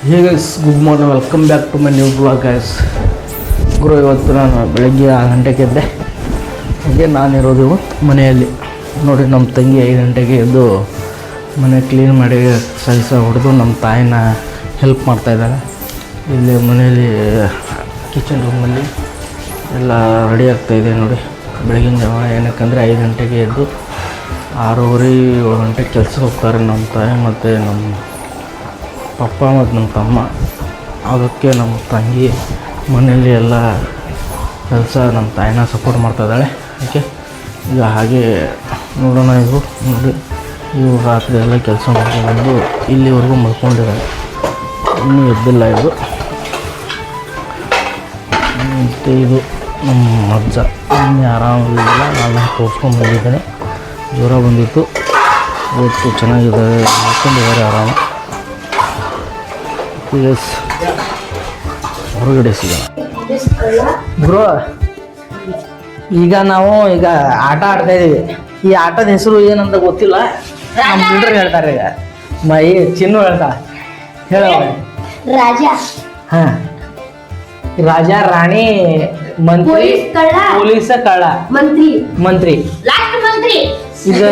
Hey guys, good morning, welcome back to my new blog guys. ಗುರು, ಇವತ್ತು ನಾನು ಬೆಳಗ್ಗೆ 6 ಗಂಟೆಗೆ ಎದ್ದೆ. ಹಾಗೆ ನಾನಿರೋದು ಇವತ್ತು ಮನೆಯಲ್ಲಿ. ನೋಡಿ, ನಮ್ಮ ತಂಗಿ 5 ಗಂಟೆಗೆ ಎದ್ದು ಮನೆ ಕ್ಲೀನ್ ಮಾಡಿ ಸಲಸ ಹೊಡೆದು ನಮ್ಮ ತಾಯಿನ ಹೆಲ್ಪ್ ಮಾಡ್ತಾಯಿದ್ದಾಳೆ. ಇಲ್ಲಿ ಮನೆಯಲ್ಲಿ ಕಿಚನ್ ರೂಮಲ್ಲಿ ಎಲ್ಲ ರೆಡಿ ಆಗ್ತಾಯಿದೆ ನೋಡಿ. ಬೆಳಗಿನ ಜಾವ ಏನಕ್ಕಂದರೆ 5 ಗಂಟೆಗೆ ಎದ್ದು 6:30 7 ಗಂಟೆಗೆ ಕೆಲ್ಸಕ್ಕೆ ಹೋಗ್ತಾರೆ ನಮ್ಮ ತಾಯಿ ಮತ್ತು ನಮ್ಮ ಪಪ್ಪ ಮತ್ತು ನಮ್ಮ ತಮ್ಮ. ಅದಕ್ಕೆ ನಮ್ಮ ತಂಗಿ ಮನೆಯಲ್ಲಿ ಎಲ್ಲ ಕೆಲಸ ನಮ್ಮ ತಾಯಿನ ಸಪೋರ್ಟ್ ಮಾಡ್ತಾಯಿದ್ದಾಳೆ. ಓಕೆ, ಈಗ ಹಾಗೆ ನೋಡೋಣ. ಇವರು ನೋಡಿ, ಇವರು ರಾತ್ರಿ ಎಲ್ಲ ಕೆಲಸ ಮಾಡ್ಕೊಂಡು ಇಲ್ಲಿವರೆಗೂ ಮಲ್ಕೊಂಡಿದ್ದಾರೆ, ಇನ್ನೂ ಎದ್ದಿಲ್ಲ ಇದು. ಮತ್ತು ಇದು ನಮ್ಮ ಅಜ್ಜ, ಇನ್ನೂ ಆರಾಮಿಲ್ಲ. ನಾನು ತೋರಿಸ್ಕೊಂಡು ಬಂದಿದ್ದೇನೆ. ಜ್ವರ ಬಂದಿತ್ತು, ಇವತ್ತು ಚೆನ್ನಾಗಿದ್ದಾರೆ, ಮಲ್ಕೊಂಡಿದ್ದಾರೆ ಆರಾಮ. ಎಸ್, ಹೊರಗಡೆ ಸಿಗೋಣ ಬ್ರೋ. ಈಗ ನಾವು ಆಟ ಆಡ್ತಾ ಇದ್ದೀವಿ. ಈ ಆಟದ ಹೆಸರು ಏನಂತ ಗೊತ್ತಿಲ್ಲ, ನಮ್ಮ ಲೀಡರ್ ಹೇಳ್ತಾರೆ. ಈಗ ಮೈ ಚಿನ್ನು ಹೇಳ್ತಾಳೆ, ಹೇಳ. ರಾಜ, ಹಾ, ರಾಜ, ರಾಣಿ, ಮಂತ್ರಿ, ಪೊಲೀಸ, ಕಳ್ಳ, ಮಂತ್ರಿ. ಇದು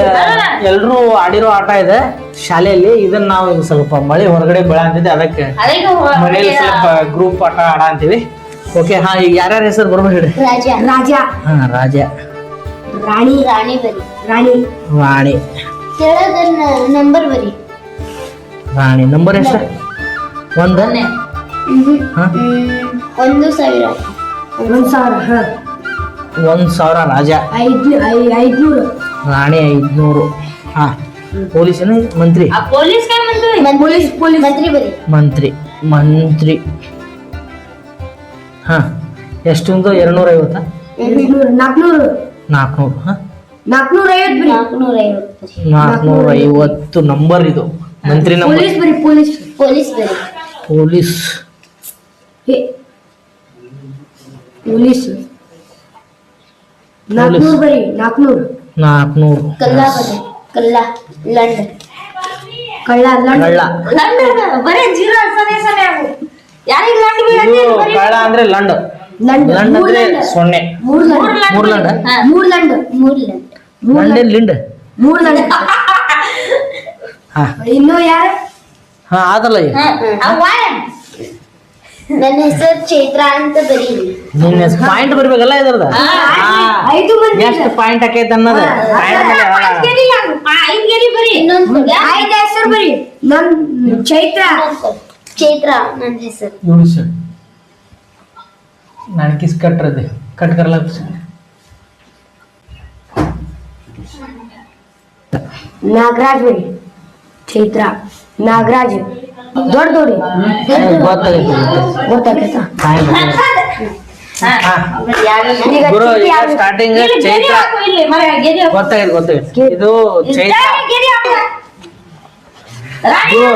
ಎಲ್ರೂ ಆಡಿರೋ ಆಟ ಇದೆ ಶಾಲೆಯಲ್ಲಿ. ಇದನ್ನ ನಾವು ಈಗ ಸ್ವಲ್ಪ ಮಳೆ ಹೊರಗಡೆ ಬೆಳ ಅಂತಿದ್ದೆ, ಅದಕ್ಕೆ ಮನೆಯಲ್ಲಿ ಸ್ವಲ್ಪ ಗ್ರೂಪ್ ಆಟ ಆಡ ಅಂತೀವಿ. ಓಕೆ, ಹಾ, ಈಗ ಯಾರ್ಯಾರ ಹೆಸರು ಬರ್ಬೇಕು ಹೇಳಿ. ರಾಜ, ಹಾ, ರಾಜ, ರಾಣಿ, ರಾಣಿ ನಂಬರ್ ಬರಿ. ರಾಣಿ ನಂಬರ್ ಎಷ್ಟು? 1 1,000. 1,000. ರಾಜ 500. ರಾಣಿ 500. ಹಾ, ಪೊಲೀಸನ ಮಂತ್ರಿ? ಮಂತ್ರಿ. ಹಾ, ಎಷ್ಟು? 250. 400. ಹಾ, 450 ನಂಬರ್ ಇದು. ಮಂತ್ರಿ ನಂಬರ್. ಪೊಲೀಸ್. 400. ಕಳ್ಳ. ಕಳ್ಳ ಅಂದ್ರೆ ಲಂಡ್. ಲಂಡ್ ಅಂದ್ರೆ ಸೊನ್ನೆ. 3 ಲಂಡ್. ಲಿಂಡ್. ಹಾ, ಇನ್ನು ಯಾರು? ಹಾ, ಅದಲ್ಲ. ನನ್ನ ಹೆಸರು ಚೈತ್ರ ಅಂತ ಬರೀ. ನಿನ್ನ ಪಾಯಿಂಟ್ ಬರ್ಬೇಕಲ್ಲ ಇದ್ರದ. 5 ಮಂದಿ ಎಷ್ಟು ಪಾಯಿಂಟ್ ಆಕೈತೆ ಅನ್ನೋದು ಹೆಸರು ಬರೀ. ಚೈತ್ರ ನನ್ನ ಹೆಸರು. ನಾನು ಕಿಸ್ ಕಟ್ರದೆ ಕಟ್ ಕರ್ಲ. ನಾಗರಾಜ್ ಬರೀ. ಚೈತ್ರ ನಾಗರಾಜ್. ದೊಡ್ಡ ಗೊತ್ತಾಗೈತಾ? ಗುರು, ಸ್ಟಾರ್ಟಿಂಗ್ ಚೈತ್ರ ಗೊತ್ತಾಗೈತೆ. ಇದು ಚೈತ್ರ. ಗುರು,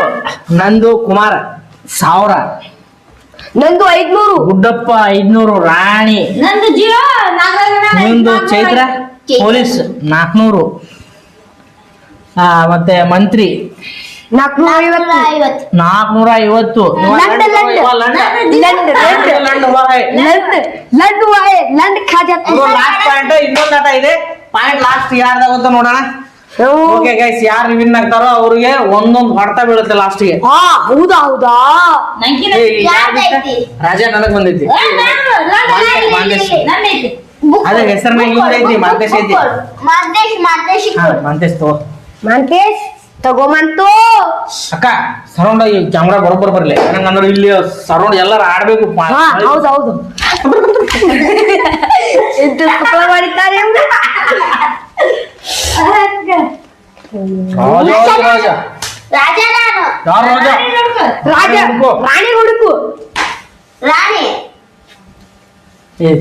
ನಂದು ಕುಮಾರ 1000. ನಂದು 500. ಗುಡ್ಡಪ್ಪ 500. ರಾಣಿ. ನಿಂದು ಚೈತ್ರ. ಪೊಲೀಸ್ 400. ಮತ್ತೆ ಮಂತ್ರಿ 450. 450. ಲಾಸ್ಟ್ ಪಾಯಿಂಟ್ ಇನ್ನೊಂದು ಆಟ ಇದೆ. ಪಾಯಿಂಟ್ ಲಾಸ್ಟ್ ಯಾರ್ದಾಗುತ್ತ ನೋಡೋಣ. ಓಕೆ ಗೈಸ್, ಯಾರು ವಿನ್ ಆಗ್ತಾರೋ ಅವ್ರಿಗೆ ಒಂದೊಂದು ಹೊಡ್ತಾ ಬೀಳುತ್ತೆ ಲಾಸ್ಟ್ಗೆ. ಹೌದಾ? ರಾಜ ನನಗ್ ಬಂದೈತಿ. ಅದೇ ಹೆಸರಿನಾಗ ಇವ್ರೈತಿ, ಮಾಂತೇಶ್ ಐತಿ. ಮಾಂತೇಶ್ ತಗೋ. ತಗೋಮಂತು. ಅಕ್ಕ, ಸರೌಂಡ್ ಈ ಕ್ಯಾಮ್ರಾ ಬರೋಬ್ಬರ ಬರ್ಲಿ. ಏನಂದ್ರೆ ಇಲ್ಲಿ ಸರೌಂಡ್ ಎಲ್ಲಾರು ಆಡ್ಬೇಕು. ಹೌದೌದು. ಮಾಡಿದ್ದಾರೆ. ರಾಣಿ ಹುಡುಕು. ರಾಣಿ.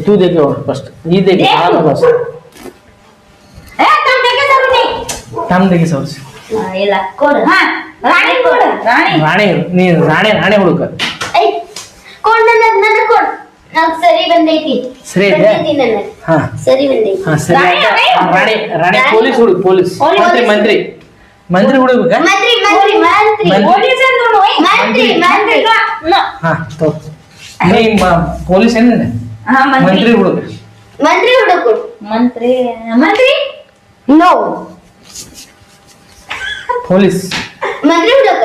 तू देखे फर्स्ट, ये देखे बस तम देखे सब ಇಲ್ಲ ಕೊಡು. ಹಾ, ರಾಣಿ ಕೊಡು. ರಾಣಿ ನೀ ರಾಣಿ ಹುಡುಕ. ಕೊಡು, ನನ್ನ ಕೊಡು. నాకు ಸರಿ ಬಂದೈತಿ. ಸರಿ ಇದೆ. ಹಾ, ಸರಿ ಬಂದೈತಿ. ಹಾ, ಸರಿ. ರಾಣಿ ಪೊಲೀಸ್ ಹುಡುಗ. ಪೊಲೀಸ್ ಮಂತ್ರಿ ಹುಡುಗ. ಮಂತ್ರಿ ಪೊಲೀಸ್ ಅಂತ ಮಂತ್ರಿ ಹಾ ತೋ ನೀ ಪೊಲೀಸ್ ಏನೇನೆ ಹಾ ಮಂತ್ರಿ ಹುಡುಗ ಮಂತ್ರಿ ಹುಡುಕು ಮಂತ್ರಿ ಮಂತ್ರಿ ನೋ ಪೊಲೀಸ್ ಮಂತ್ರಿ ಹುಡುಕ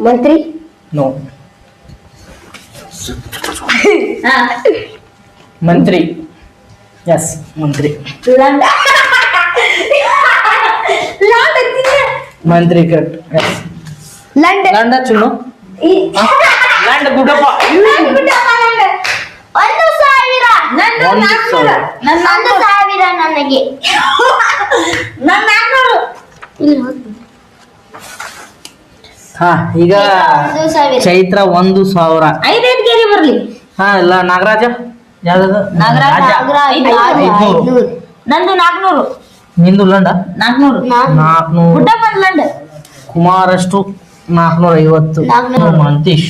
ಮಂತ್ರಿ ನೋ ಹಾ ಮಂತ್ರಿ ಎಸ್ ಮಂತ್ರಿ ಲಂಡ ಲಾಂಡ್ ಹಚ್ಚಿದ್ದೆ ಮಂತ್ರಿ ಕಟ್ ಎಸ್ ಲಂಡ ಲಂಡ ಚುನ್ನು ಲಂಡ ಗುಡ್ಡಪ್ಪ 1,000 ನಂದು ಒಂದು 400 ನನ್ನ 1,000 ನನಗೆ ನನ್ನ 400 ಹಾ ಈಗ 1,000 ಚೈತ್ರ 1,000 5 ಕೇರಿ ಬರ್ಲಿ ಹಾ ಇಲ್ಲ ನಾಗರಾಜ ಯಾವ್ದು ನಾಗರಾಜ. ನಾಗರಾಜ 500 ನಂದು 400 ನಿಂದು ಲಂಡ 400 400 ಗುಡ್ಡಪ್ಪ ಲಂಡ್ ಕುಮಾರಷ್ಟು 450 400. ಮಂತೀಶ್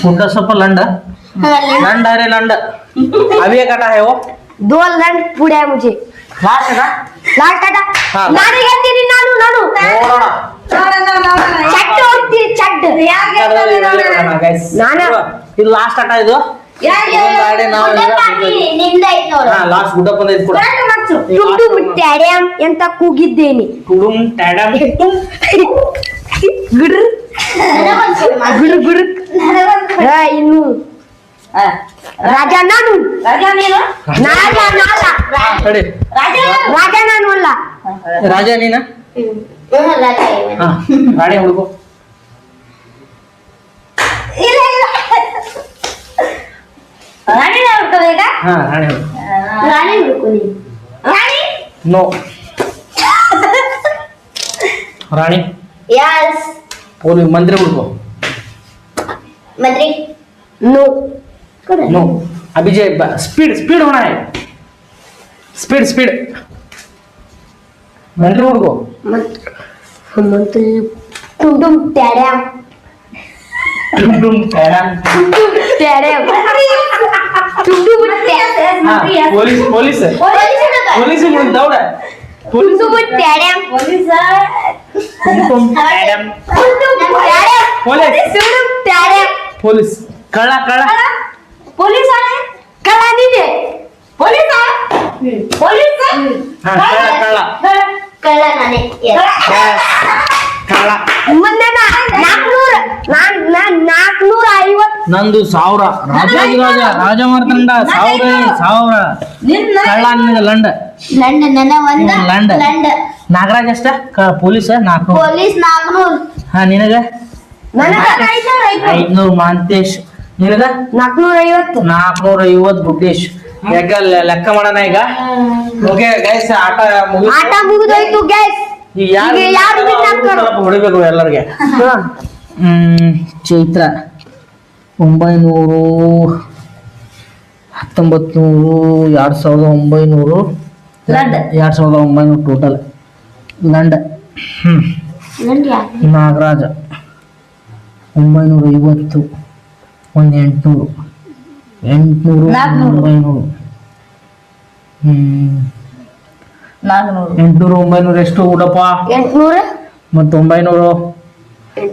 ಗುಡ್ಡ ಸ್ವಲ್ಪ ಲಂಡ लंड अरे लंड अभी एक कटा है वो 2 लंड पुढे आहे मुझे लास्ट है ना लास्ट काटा हा. नारे घेतली नानू ನೋಡೋಣ ಚಟ್ ಹೋಗ್ತಿ ಚಟ್ ಗೈಸ್ ನಾನ ಇದು ಲಾಸ್ಟ್ ಕಟ ಇದು ಇದೊಂದು ಗಾಡಿ ನಾವು ನಿಂದೈತ್ ನೋಡು ಹಾ ಲಾಸ್ಟ್ ಗುಡ್ಡಪ್ಪ ಬಂದೈತಿ ಕೂಡ ಟುಂಟು ಟ್ಯಾಡ್ಯಾಂ ಅಂತ ಕೂಗಿದ್ದೇನೆ ಕುಡುಂ ಟ್ಯಾಡಮ್ ಗುಡ್ರ ಗುಡ್ರ ಗುಡ್ರ ಇನ್ನು ರಾಜ ನಾನು ರಾಜ ನೀನು ನಾಲ ನಾಲ ತಡಿ ರಾಜ ರಾಜ ನಾನು ಅಲ್ಲ ರಾಜ ನೀನ ಹಾ ರಾಣಿ ಹುಡುಗು ಇಲ್ಲ ಇಲ್ಲ ರಾಣಿ ಹುಡ್ಕೋಬೇಕ ಹಾ ರಾಣಿ ಹುಡುಗು ರಾಣಿ ಹುಡುಕು ನೀನು ರಾಣಿ ನೋ ರಾಣಿ ಯಸ್ ಪೊಲಿ ಮಂತ್ರಿ ಹುಡುಗು मंत्री नो नो अभी जे स्पीड स्पीड होना है स्पीड स्पीड मंत्री हुडको मंत्री टुडुम टैडम डुम टैडम टैडम टुडुम टैडम पुलिस पुलिस पुलिस मुझे दौड़ है पुलिस टुडुम टैडम ಪೊಲೀಸ टुम टैडम टुडुम टैडम पुलिस टुडुम टैडम पुलिस कड़ा कड़ा ಪೊಲೀಸ कलानी दे ಪೊಲೀಸ ಪೊಲೀಸ हाँ कड़ा कड़ा कला नाने ಕಳ್ಳ ಮುಂದನ 450 ನಂದು 1000 ರಾಜಾಜಿರಾಜ ರಾಜಮಾರ್ತಾಂಡ 1000 ನಿನ್ನ ಕಳ್ಳ ನಿನಗೆ ಲಂಡ ಲಂಡನ್ ನನ್ನ ಒಂದ ಲಂಡ. ಲಂಡನ್ ನಾಗರಾಜ್ ಅಷ್ಟ ಪೊಲೀಸ್ 400 ಪೊಲೀಸ್ 400 ಹಾ ನಿನಗ ನನಗ 500 ಮಾಂತೇಶ್ ನಿನಗ 450 450 ಗುಡ್ಡೇಶ್ ಯಾಕ ಲೆಕ್ಕ ಮಾಡೋಣ ಈಗ ಓಕೆ ಗೈಸ್ ಆಟ ಮುಗಿತು ಆಟ ಮುಗಿದೋಯ್ತು ಗೈಸ್ ಈಗ ಯಾರು ಈಗ ಯಾರು win ಆಗ್ತಾರೋ? ಸ್ವಲ್ಪ ಹೊಡಿಬೇಕು ಎಲ್ಲರಿಗೆ ಚೈತ್ರ 900 1900 2900 ಲಂಡ 2900 ಟೋಟಲ್ ಲಂಡ ಲಂಡ್ಯಾ ನಾಗರಾಜ 950 ಒಂದು 800 800 400. 900 400 800 900 ಎಷ್ಟು ಊಟಪ್ಪ 800 ಮತ್ತು 900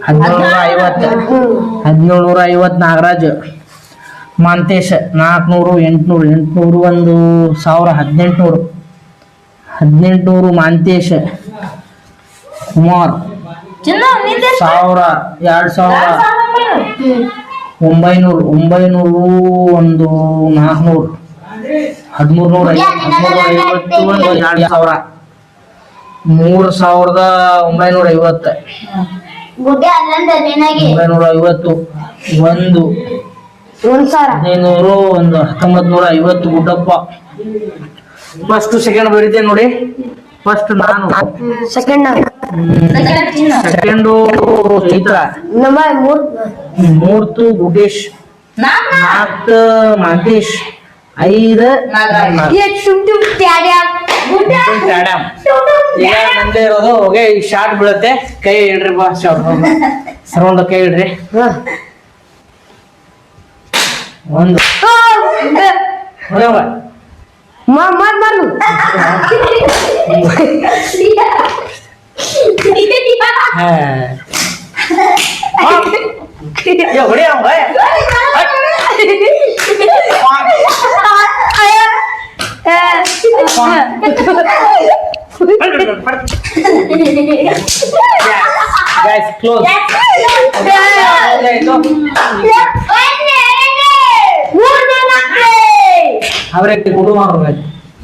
1750 1750 ನಾಗರಾಜ್ ಮಾಂತೇಶ್ 400 800 800 ಒಂದು 1000 1800 ಮಾಂತೇಶ್ ಕುಮಾರ್ ಚಿನ್ನ ನಿಂದೆ 1000 2000 900 ಒಂದು 400 1350 ಒಂದು 2000 3950 ಗುಡ್ಡೆ ಅಲ್ಲಂದ ನಿನಗೆ 950 ಒಂದು 1000 1500 ಒಂದು 1950 ಗುಡ್ಡಪ್ಪ ಫಸ್ಟ್ ಸೆಕೆಂಡ್ ಬರೀತೇನೆ ನೋಡಿ ಫಸ್ಟ್ ನಾನು ಸೆಕೆಂಡ್ ಚಿನ್ನ ಸೆಕೆಂಡು ಚೈತ್ರ ನಮ್ಮ ಮೂರ್ತು ಗುಡ್ಡೇಶ್ ನಾಲ್ಕು ನಾಲ್ಕು ಮಾಂತೇಶ್ 5 ನಾಗರಾಜ್. ಟುಂಟು ಟ್ಯಾಡ್ಯಾಂ ಟ್ಯಾಡಮ್ ಈಗ ನಂದೇ ಇರೋದು ಹೋಗಿ ಈ ಶಾರ್ಟ್ ಬೀಳುತ್ತೆ ಕೈ ಇಡ್ರಿ ಬಾ ಸರ್ವಂದ ಕೈ ಇಡ್ರಿ ಒಂದು ಹೊಡೆಯವ್ವ. ಮಾರು ಹಾ. ಹೊಡಿ ಅವ ಕ್ಲೋಸ್ ಅವರೇ ಕುಟುಂಬ